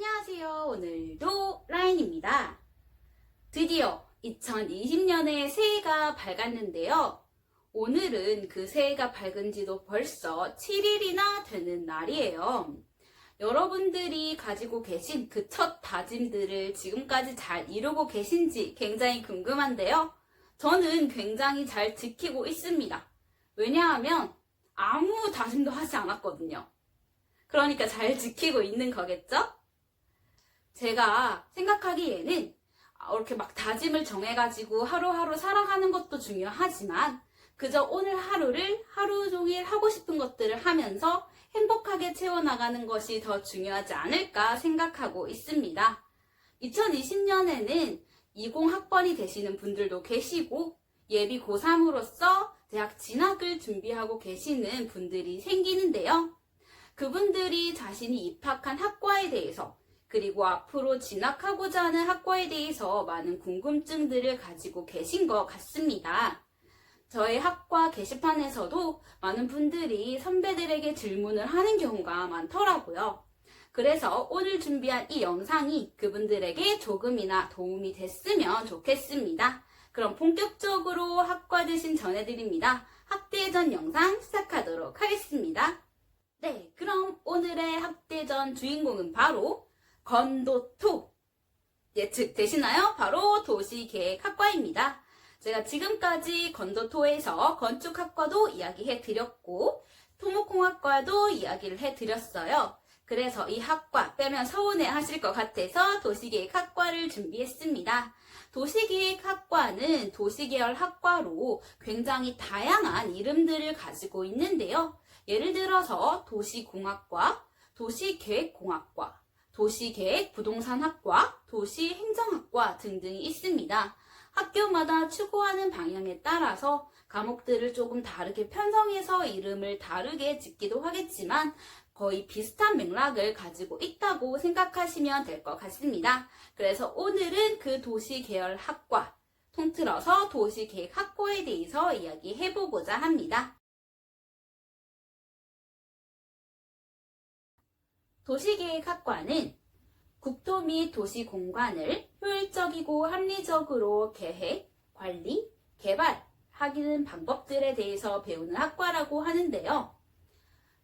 안녕하세요. 오늘도 라인입니다. 드디어 2020년의 새해가 밝았는데요. 오늘은 그 새해가 밝은 지도 벌써 7일이나 되는 날이에요. 여러분들이 가지고 계신 그 첫 다짐들을 지금까지 잘 이루고 계신지 굉장히 궁금한데요. 저는 굉장히 잘 지키고 있습니다. 왜냐하면 아무 다짐도 하지 않았거든요. 그러니까 잘 지키고 있는 거겠죠? 제가 생각하기에는 이렇게 막 다짐을 정해가지고 하루하루 살아가는 것도 중요하지만 그저 오늘 하루를 하루 종일 하고 싶은 것들을 하면서 행복하게 채워나가는 것이 더 중요하지 않을까 생각하고 있습니다. 2020년에는 20학번이 되시는 분들도 계시고 예비 고3으로서 대학 진학을 준비하고 계시는 분들이 생기는데요. 그분들이 자신이 입학한 학과에 대해서 그리고 앞으로 진학하고자 하는 학과에 대해서 많은 궁금증들을 가지고 계신 것 같습니다. 저의 학과 게시판에서도 많은 분들이 선배들에게 질문을 하는 경우가 많더라고요. 그래서 오늘 준비한 이 영상이 그분들에게 조금이나 도움이 됐으면 좋겠습니다. 그럼 본격적으로 학과 대신 전해드립니다. 학대전 영상 시작하도록 하겠습니다. 네, 그럼 오늘의 학대전 주인공은 바로 건도2 예측되시나요? 바로 도시계획학과입니다. 제가 지금까지 건도2에서 건축학과도 이야기해드렸고 토목공학과도 이야기를 해드렸어요. 그래서 이 학과 빼면 서운해 하실 것 같아서 도시계획학과를 준비했습니다. 도시계획학과는 도시계열 학과로 굉장히 다양한 이름들을 가지고 있는데요. 예를 들어서 도시공학과, 도시계획공학과, 도시계획부동산학과, 도시행정학과 등등이 있습니다. 학교마다 추구하는 방향에 따라서 과목들을 조금 다르게 편성해서 이름을 다르게 짓기도 하겠지만 거의 비슷한 맥락을 가지고 있다고 생각하시면 될 것 같습니다. 그래서 오늘은 그 도시계열학과, 통틀어서 도시계획학과에 대해서 이야기해보고자 합니다. 도시계획학과는 국토 및 도시 공간을 효율적이고 합리적으로 계획, 관리, 개발하는 방법들에 대해서 배우는 학과라고 하는데요.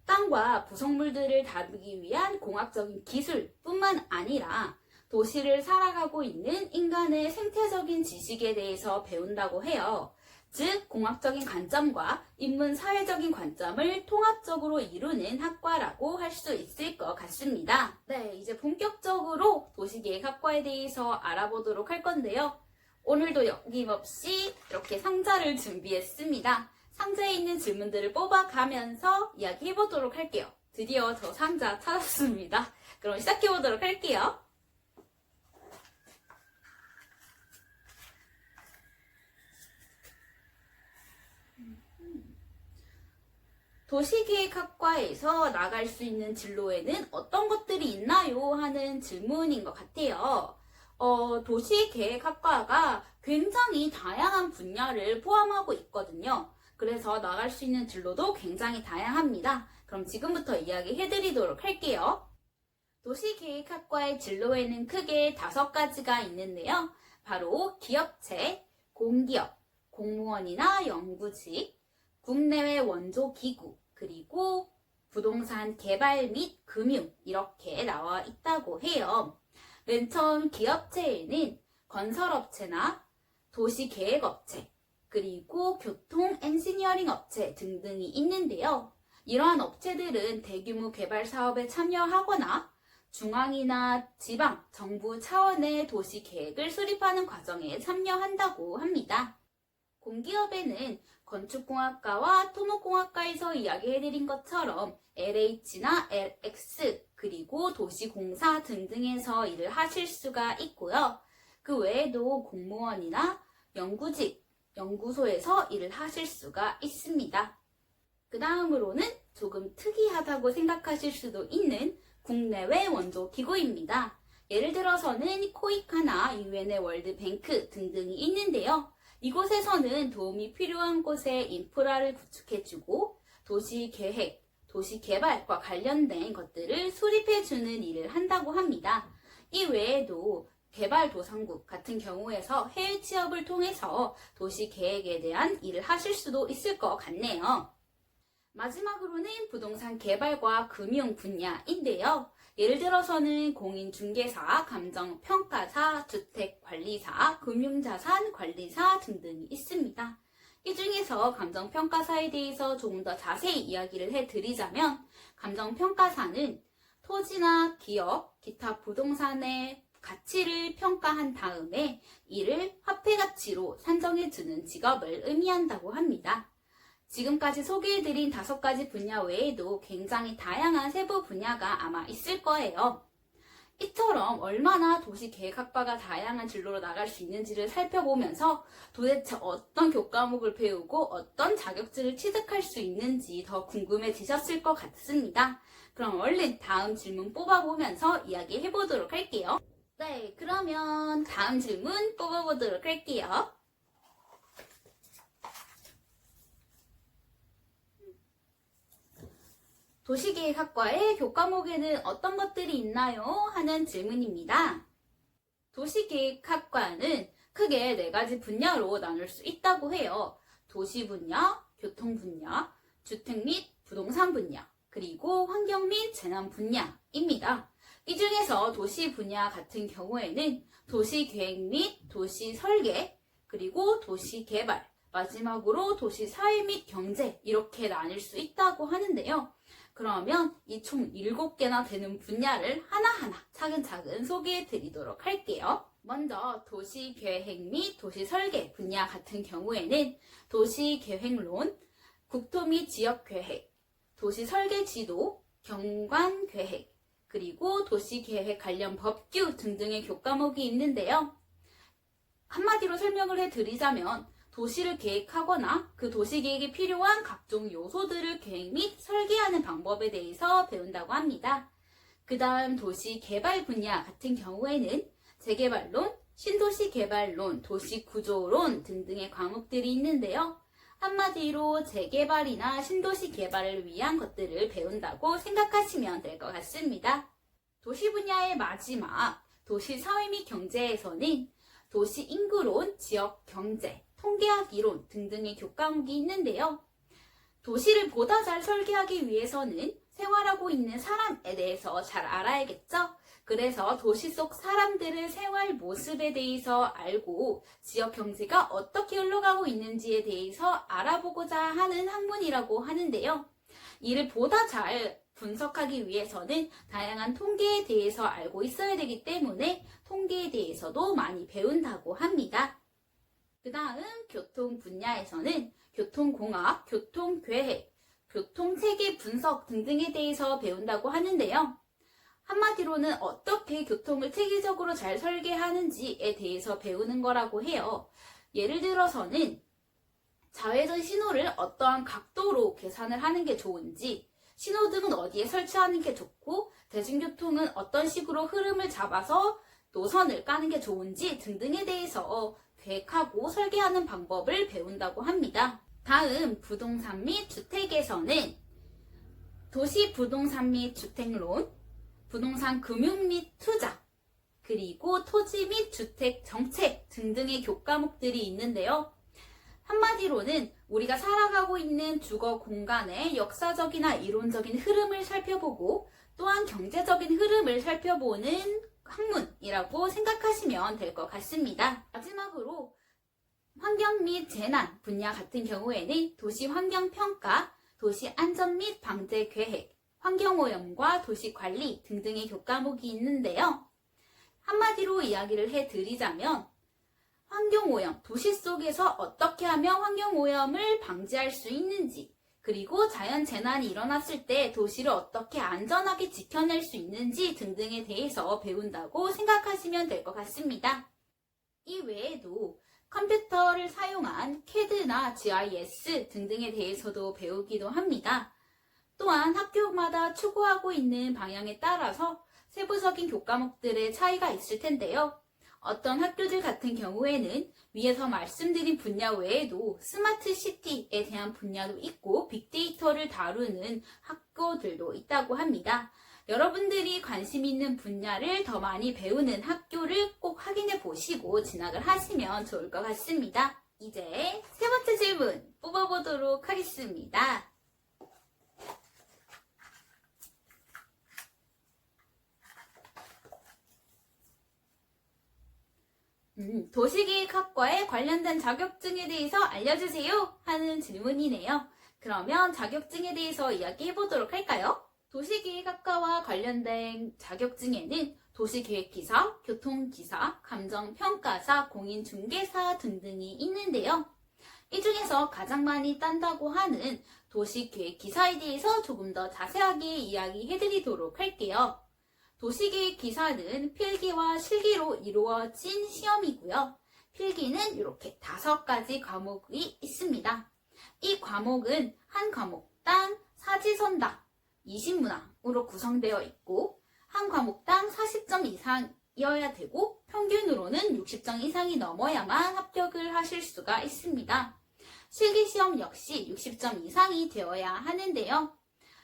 땅과 부속물들을 다루기 위한 공학적인 기술뿐만 아니라 도시를 살아가고 있는 인간의 생태적인 지식에 대해서 배운다고 해요. 즉, 공학적인 관점과 인문 사회적인 관점을 통합적으로 이루는 학과라고 할 수 있을 것 같습니다. 네, 이제 본격적으로 도시계획학과에 대해서 알아보도록 할 건데요. 오늘도 어김없이 이렇게 상자를 준비했습니다. 상자에 있는 질문들을 뽑아가면서 이야기해보도록 할게요. 드디어 저 상자 찾았습니다. 그럼 시작해보도록 할게요. 도시계획학과에서 나갈 수 있는 진로에는 어떤 것들이 있나요? 하는 질문인 것 같아요. 도시계획학과가 굉장히 다양한 분야를 포함하고 있거든요. 그래서 나갈 수 있는 진로도 굉장히 다양합니다. 그럼 지금부터 이야기해드리도록 할게요. 도시계획학과의 진로에는 크게 5가지가 있는데요. 바로 기업체, 공기업, 공무원이나 연구직, 국내외 원조기구, 그리고 부동산 개발 및 금융 이렇게 나와 있다고 해요. 맨 처음 기업체에는 건설업체나 도시계획업체, 그리고 교통 엔지니어링 업체 등등이 있는데요. 이러한 업체들은 대규모 개발 사업에 참여하거나 중앙이나 지방, 정부 차원의 도시계획을 수립하는 과정에 참여한다고 합니다. 공기업에는 건축공학과와 토목공학과에서 이야기해드린 것처럼 LH나 LX 그리고 도시공사 등등에서 일을 하실 수가 있고요. 그 외에도 공무원이나 연구직, 연구소에서 일을 하실 수가 있습니다. 그 다음으로는 조금 특이하다고 생각하실 수도 있는 국내외 원조기구입니다. 예를 들어서는 코이카나 유엔의 월드뱅크 등등이 있는데요. 이곳에서는 도움이 필요한 곳에 인프라를 구축해주고 도시 계획, 도시 개발과 관련된 것들을 수립해주는 일을 한다고 합니다. 이 외에도 개발도상국 같은 경우에서 해외 취업을 통해서 도시 계획에 대한 일을 하실 수도 있을 것 같네요. 마지막으로는 부동산 개발과 금융 분야인데요. 예를 들어서는 공인중개사, 감정평가사, 주택관리사, 금융자산관리사 등등이 있습니다. 이 중에서 감정평가사에 대해서 조금 더 자세히 이야기를 해드리자면, 감정평가사는 토지나 기업, 기타 부동산의 가치를 평가한 다음에 이를 화폐가치로 산정해주는 직업을 의미한다고 합니다. 지금까지 소개해드린 5가지 분야 외에도 굉장히 다양한 세부 분야가 아마 있을 거예요. 이처럼 얼마나 도시계획학과가 다양한 진로로 나갈 수 있는지를 살펴보면서 도대체 어떤 교과목을 배우고 어떤 자격증을 취득할 수 있는지 더 궁금해지셨을 것 같습니다. 그럼 얼른 다음 질문 뽑아보면서 이야기해보도록 할게요. 네, 그러면 다음 질문 뽑아보도록 할게요. 도시계획학과의 교과목에는 어떤 것들이 있나요? 하는 질문입니다. 도시계획학과는 크게 4가지 분야로 나눌 수 있다고 해요. 도시 분야, 교통 분야, 주택 및 부동산 분야, 그리고 환경 및 재난 분야입니다. 이 중에서 도시 분야 같은 경우에는 도시계획 및 도시설계, 그리고 도시개발, 마지막으로 도시사회 및 경제 이렇게 나뉠 수 있다고 하는데요. 그러면 이 총 7개나 되는 분야를 하나하나 차근차근 소개해 드리도록 할게요. 먼저 도시계획 및 도시설계 분야 같은 경우에는 도시계획론, 국토 및 지역계획, 도시설계지도, 경관계획, 그리고 도시계획 관련 법규 등등의 교과목이 있는데요. 한마디로 설명을 해드리자면 도시를 계획하거나 그 도시 계획에 필요한 각종 요소들을 계획 및 설계하는 방법에 대해서 배운다고 합니다. 그 다음 도시 개발 분야 같은 경우에는 재개발론, 신도시 개발론, 도시 구조론 등등의 과목들이 있는데요. 한마디로 재개발이나 신도시 개발을 위한 것들을 배운다고 생각하시면 될 것 같습니다. 도시 분야의 마지막 도시 사회 및 경제에서는 도시 인구론, 지역 경제, 통계학 이론 등등의 교과목이 있는데요. 도시를 보다 잘 설계하기 위해서는 생활하고 있는 사람에 대해서 잘 알아야겠죠? 그래서 도시 속 사람들의 생활 모습에 대해서 알고 지역 경제가 어떻게 흘러가고 있는지에 대해서 알아보고자 하는 학문이라고 하는데요. 이를 보다 잘 분석하기 위해서는 다양한 통계에 대해서 알고 있어야 되기 때문에 통계에 대해서도 많이 배운다고 합니다. 그 다음 교통 분야에서는 교통공학, 교통계획, 교통체계 분석 등등에 대해서 배운다고 하는데요. 한마디로는 어떻게 교통을 체계적으로 잘 설계하는지에 대해서 배우는 거라고 해요. 예를 들어서는 자외선 신호를 어떠한 각도로 계산을 하는 게 좋은지, 신호등은 어디에 설치하는 게 좋고, 대중교통은 어떤 식으로 흐름을 잡아서 노선을 까는 게 좋은지 등등에 대해서 계획하고 설계하는 방법을 배운다고 합니다. 다음 부동산 및 주택에서는 도시 부동산 및 주택론, 부동산 금융 및 투자, 그리고 토지 및 주택 정책 등등의 교과목들이 있는데요. 한마디로는 우리가 살아가고 있는 주거 공간의 역사적이나 이론적인 흐름을 살펴보고 또한 경제적인 흐름을 살펴보는 학문이라고 생각하시면 될 것 같습니다. 마지막으로 환경 및 재난 분야 같은 경우에는 도시 환경평가, 도시 안전 및 방제 계획, 환경오염과 도시관리 등등의 교과목이 있는데요. 한마디로 이야기를 해드리자면 환경오염, 도시 속에서 어떻게 하면 환경오염을 방지할 수 있는지, 그리고 자연재난이 일어났을 때 도시를 어떻게 안전하게 지켜낼 수 있는지 등등에 대해서 배운다고 생각하시면 될 것 같습니다. 이 외에도 컴퓨터를 사용한 CAD나 GIS 등등에 대해서도 배우기도 합니다. 또한 학교마다 추구하고 있는 방향에 따라서 세부적인 교과목들의 차이가 있을 텐데요. 어떤 학교들 같은 경우에는 위에서 말씀드린 분야 외에도 스마트 시티에 대한 분야도 있고 빅데이터를 다루는 학교들도 있다고 합니다. 여러분들이 관심 있는 분야를 더 많이 배우는 학교를 꼭 확인해 보시고 진학을 하시면 좋을 것 같습니다. 이제 세 번째 질문 뽑아보도록 하겠습니다. 도시계획학과에 관련된 자격증에 대해서 알려주세요 하는 질문이네요. 그러면 자격증에 대해서 이야기해 보도록 할까요? 도시계획학과와 관련된 자격증에는 도시계획기사, 교통기사, 감정평가사, 공인중개사 등등이 있는데요. 이 중에서 가장 많이 딴다고 하는 도시계획기사에 대해서 조금 더 자세하게 이야기해 드리도록 할게요. 도시계획기사는 필기와 실기로 이루어진 시험이고요. 필기는 이렇게 5가지 과목이 있습니다. 이 과목은 한 과목당 사지선다 20문항으로 구성되어 있고 한 과목당 40점 이상이어야 되고 평균으로는 60점 이상이 넘어야만 합격을 하실 수가 있습니다. 실기시험 역시 60점 이상이 되어야 하는데요.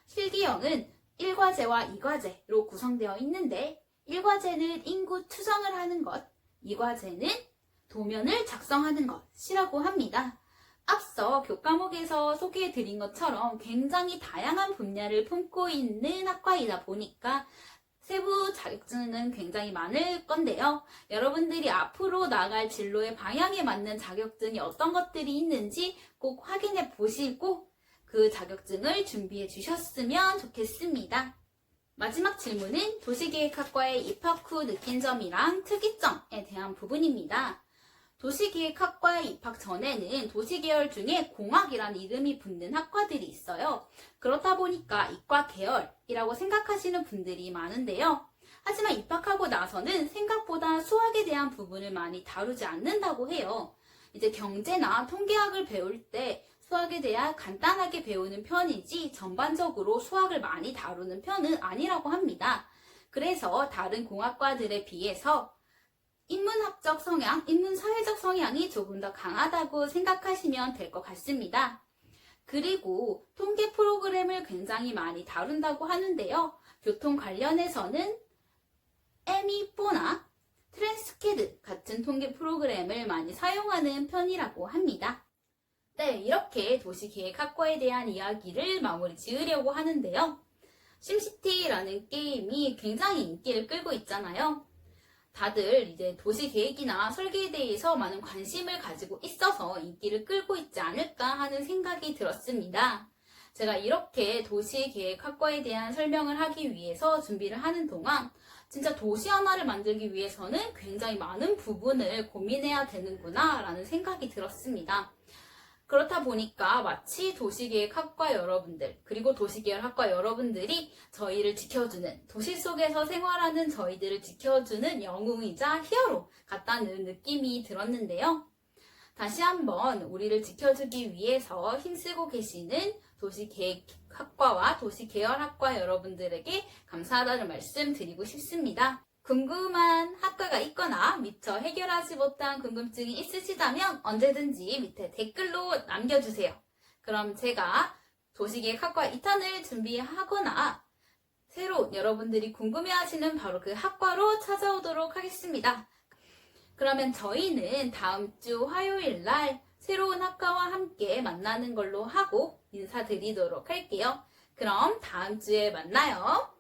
실기형은 1과제와 2과제로 구성되어 있는데 1과제는 인구 추정을 하는 것, 2과제는 도면을 작성하는 것이라고 합니다. 앞서 교과목에서 소개해드린 것처럼 굉장히 다양한 분야를 품고 있는 학과이다 보니까 세부 자격증은 굉장히 많을 건데요. 여러분들이 앞으로 나갈 진로의 방향에 맞는 자격증이 어떤 것들이 있는지 꼭 확인해 보시고 그 자격증을 준비해 주셨으면 좋겠습니다. 마지막 질문은 도시계획학과에 입학 후 느낀 점이랑 특이점에 대한 부분입니다. 도시계획학과에 입학 전에는 도시계열 중에 공학이란 이름이 붙는 학과들이 있어요. 그렇다 보니까 이과 계열이라고 생각하시는 분들이 많은데요. 하지만 입학하고 나서는 생각보다 수학에 대한 부분을 많이 다루지 않는다고 해요. 이제 경제나 통계학을 배울 때 수학에 대해 간단하게 배우는 편이지 전반적으로 수학을 많이 다루는 편은 아니라고 합니다. 그래서 다른 공학과들에 비해서 인문학적 성향, 인문사회적 성향이 조금 더 강하다고 생각하시면 될 것 같습니다. 그리고 통계 프로그램을 굉장히 많이 다룬다고 하는데요. 교통 관련해서는 에미포나 트랜스캐드 같은 통계 프로그램을 많이 사용하는 편이라고 합니다. 네, 이렇게 도시계획학과에 대한 이야기를 마무리 지으려고 하는데요. 심시티라는 게임이 굉장히 인기를 끌고 있잖아요. 다들 이제 도시계획이나 설계에 대해서 많은 관심을 가지고 있어서 인기를 끌고 있지 않을까 하는 생각이 들었습니다. 제가 이렇게 도시계획학과에 대한 설명을 하기 위해서 준비를 하는 동안 진짜 도시 하나를 만들기 위해서는 굉장히 많은 부분을 고민해야 되는구나 라는 생각이 들었습니다. 그렇다 보니까 마치 도시계획학과 여러분들 그리고 도시계열학과 여러분들이 저희를 지켜주는 도시 속에서 생활하는 저희들을 지켜주는 영웅이자 히어로 같다는 느낌이 들었는데요. 다시 한번 우리를 지켜주기 위해서 힘쓰고 계시는 도시계획학과와 도시계열학과 여러분들에게 감사하다는 말씀 드리고 싶습니다. 궁금한 학과가 있거나 미처 해결하지 못한 궁금증이 있으시다면 언제든지 밑에 댓글로 남겨주세요. 그럼 제가 도시계획학과 2탄을 준비하거나 새로 여러분들이 궁금해하시는 바로 그 학과로 찾아오도록 하겠습니다. 그러면 저희는 다음 주 화요일 날 새로운 학과와 함께 만나는 걸로 하고 인사드리도록 할게요. 그럼 다음 주에 만나요.